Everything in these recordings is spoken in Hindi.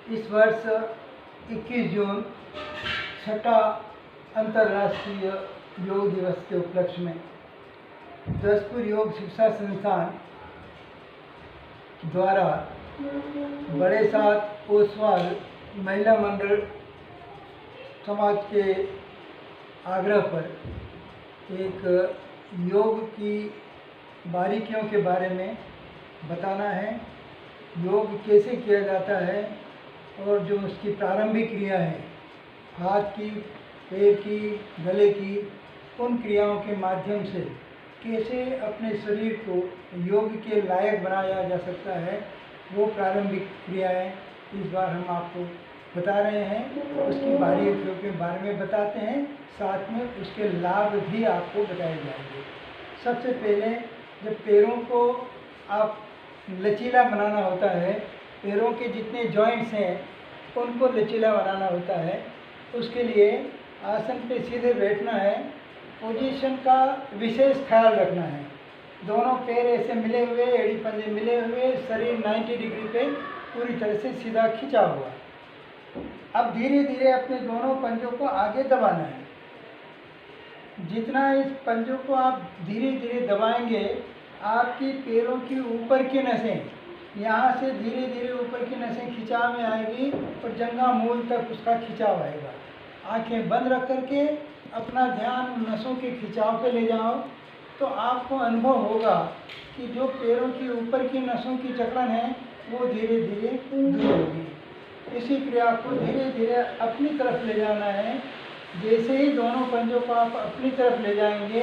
इस वर्ष 21 जून छठा अंतर्राष्ट्रीय योग दिवस के उपलक्ष्य में जसपुर योग शिक्षा संस्थान द्वारा बड़े साथ ओसवाल महिला मंडल समाज के आग्रह पर एक योग की बारीकियों के बारे में बताना है। योग कैसे किया जाता है और जो उसकी प्रारंभिक क्रिया है, हाथ की, पैर की, गले की, उन क्रियाओं के माध्यम से कैसे अपने शरीर को योग के लायक बनाया जा सकता है, वो प्रारंभिक क्रियाएं इस बार हम आपको बता रहे हैं। उसकी बारीकियों के बारे में बताते हैं, साथ में उसके लाभ भी आपको बताए जाएंगे। सबसे पहले जब पैरों को आप लचीला बनाना होता है, पैरों के जितने जॉइंट्स हैं उनको लचीला बनाना होता है, उसके लिए आसन पे सीधे बैठना है। पोजीशन का विशेष ख्याल रखना है। दोनों पैर ऐसे मिले हुए, एड़ी पंजे मिले हुए, शरीर 90 डिग्री पे पूरी तरह से सीधा खिंचा हुआ। अब धीरे धीरे अपने दोनों पंजों को आगे दबाना है। जितना इस पंजों को आप धीरे धीरे दबाएंगे, आपकी पैरों की ऊपर की नसें, यहाँ से धीरे धीरे ऊपर की नसें खिंचाव में आएगी और जंघा मूल तक उसका खिंचाव आएगा। आंखें बंद रख करके अपना ध्यान नसों के खिंचाव पे ले जाओ, तो आपको अनुभव होगा कि जो पैरों की ऊपर की नसों की जकड़न है वो धीरे धीरे दूर होगी। इसी क्रिया को धीरे धीरे अपनी तरफ ले जाना है। जैसे ही दोनों पंजों को आप अपनी तरफ ले जाएंगे,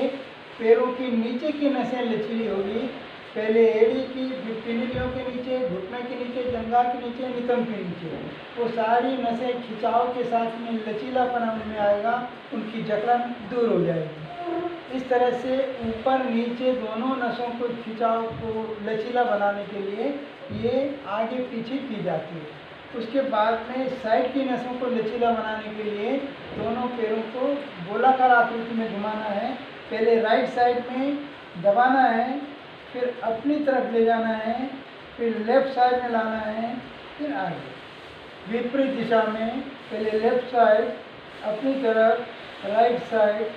पैरों की नीचे की नसें लचीली होगी। पहले एड़ी की, फिर पिंडलियों के नीचे, घुटने के नीचे, जंघा के नीचे, नितंब के नीचे, वो सारी नसें खिंचाव के साथ में लचीलापन में आएगा, उनकी जकड़न दूर हो जाएगी। इस तरह से ऊपर नीचे दोनों नसों को खिंचाव को लचीला बनाने के लिए ये आगे पीछे की जाती है। उसके बाद में साइड की नसों को लचीला बनाने के लिए दोनों पैरों को गोलाकार आकृति में घुमाना है। पहले राइट साइड में दबाना है, फिर अपनी तरफ ले जाना है, फिर लेफ्ट साइड में लाना है, फिर आगे विपरीत दिशा में। पहले लेफ्ट साइड, अपनी तरफ, राइट साइड,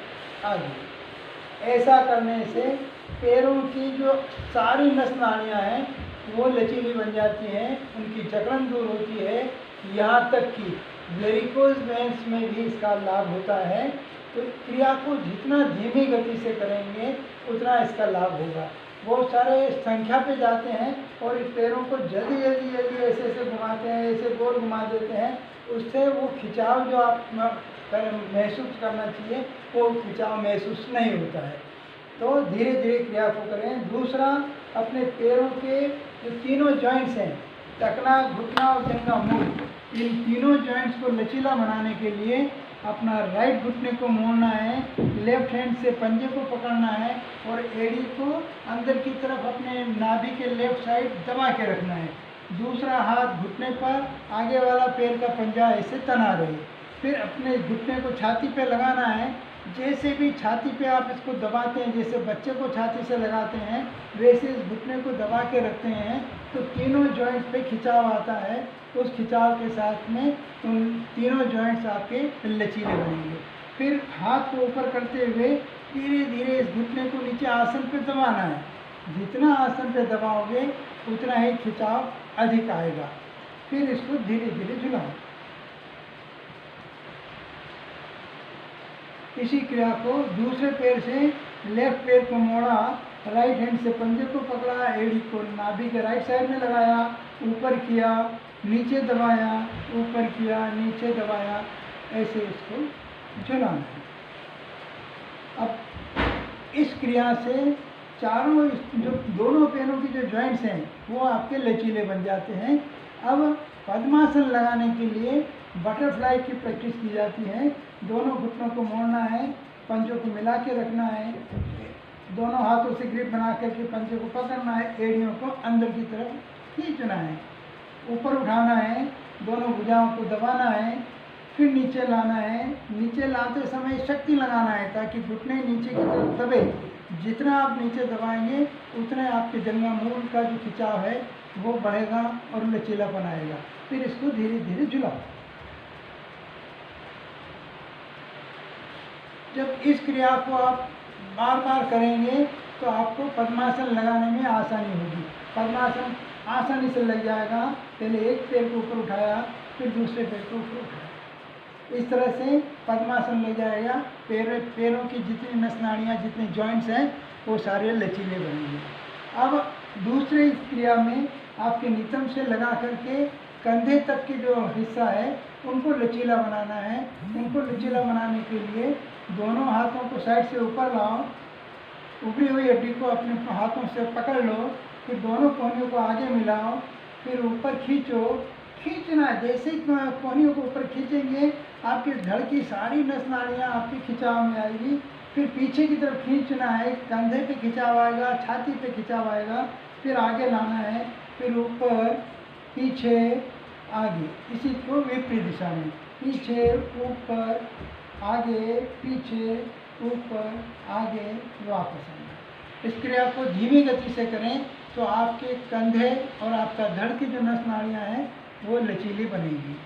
आगे। ऐसा करने से पैरों की जो सारी नस नाड़ियाँ हैं वो लचीली बन जाती हैं, उनकी जकड़न दूर होती है। यहाँ तक कि वेरिकोज वेन्स में भी इसका लाभ होता है। तो क्रिया को जितना धीमी गति से करेंगे उतना इसका लाभ होगा। बहुत सारे संख्या पे जाते हैं और इस पैरों को जल्दी जल्दी जल्दी ऐसे ऐसे घुमाते हैं, ऐसे गोल घुमा देते हैं, उससे वो खिंचाव जो आप महसूस करना चाहिए वो खिंचाव महसूस नहीं होता है। तो धीरे धीरे क्रिया को करें। दूसरा, अपने पैरों के जो तीनों जॉइंट्स हैं, टखना, घुटना और जंघा मूल, इन तीनों जॉइंट्स को लचीला बनाने के लिए अपना राइट घुटने को मोड़ना है, लेफ्ट हैंड से पंजे को पकड़ना है और एड़ी को अंदर की तरफ अपने नाभि के लेफ्ट साइड दबा के रखना है। दूसरा हाथ घुटने पर, आगे वाला पैर का पंजा ऐसे तना रहे। फिर अपने घुटने को छाती पे लगाना है। जैसे भी छाती पे आप इसको दबाते हैं, जैसे बच्चे को छाती से लगाते हैं, वैसे इस घुटने को दबा के रखते हैं, तो तीनों जॉइंट्स पे खिंचाव आता है। उस खिंचाव के साथ में उन तीनों जॉइंट्स आपके लचीले बनेंगे। फिर हाथ को ऊपर करते हुए धीरे धीरे इस घुटने को नीचे आसन पे दबाना है। जितना आसन पे दबाओगे उतना ही खिंचाव अधिक आएगा। फिर इसको धीरे धीरे झुलाओ। इसी क्रिया को दूसरे पैर से लेफ्ट पैर को मोड़ा, राइट हैंड से पंजे को पकड़ा, एड़ी को नाभि के राइट साइड में लगाया, ऊपर किया, नीचे दबाया, ऊपर किया, नीचे दबाया, ऐसे इसको झुलाना है। अब इस क्रिया से चारों जो दोनों पैरों की जो जॉइंट्स हैं वो आपके लचीले बन जाते हैं। अब पद्मासन लगाने के लिए बटरफ्लाई की प्रैक्टिस की जाती है। दोनों घुटनों को मोड़ना है, पंजों को मिला के रखना है, दोनों हाथों से ग्रिप बना करके पंजे को पकड़ना है, एड़ियों को अंदर की तरफ खींचना है, ऊपर उठाना है, दोनों भुजाओं को दबाना है, फिर नीचे लाना है। नीचे लाते समय शक्ति लगाना है ताकि घुटने नीचे की तरफ दबे। जितना आप नीचे दबाएंगे उतना आपके जंघा मूल का जो खिंचाव है वो बढ़ेगा और लचीलापन आएगा। फिर इसको धीरे धीरे झुलाओ। जब इस क्रिया को आप बार बार करेंगे तो आपको पद्मासन लगाने में आसानी होगी। पद्मासन आसानी से लग जाएगा। पहले एक पैर को ऊपर उठाया, फिर दूसरे पैर को ऊपर उठाया, इस तरह से पद्मासन लग जाएगा। पैरों की जितनी नस नाड़ियाँ, जितने जॉइंट्स हैं, वो सारे लचीले बनेंगे। अब दूसरी क्रिया में आपके नितंब से लगा करके कंधे तक के जो हिस्सा है उनको लचीला बनाना है। उनको लचीला बनाने के लिए दोनों हाथों को साइड से ऊपर लाओ, उभरी हुई हड्डी को अपने हाथों से पकड़ लो, फिर दोनों कोहनियों को आगे मिलाओ, फिर ऊपर खींचो। खींचना, जैसे ही कोहनियों को ऊपर खींचेंगे आपकी धड़ की सारी नस नाड़ियाँ आपके खिंचाव में आएगी। फिर पीछे की तरफ खींचना है, कंधे पे खिंचाव आएगा, छाती पे खिंचाव आएगा, फिर आगे लाना है, फिर ऊपर पीछे आगे, इसी को विपरीत दिशा में, पीछे ऊपर आगे, पीछे ऊपर आगे, वापस आना। इस क्रिया को धीमी गति से करें तो आपके कंधे और आपका धड़ की जो नस नाड़ियाँ हैं वो लचीली बनेगी।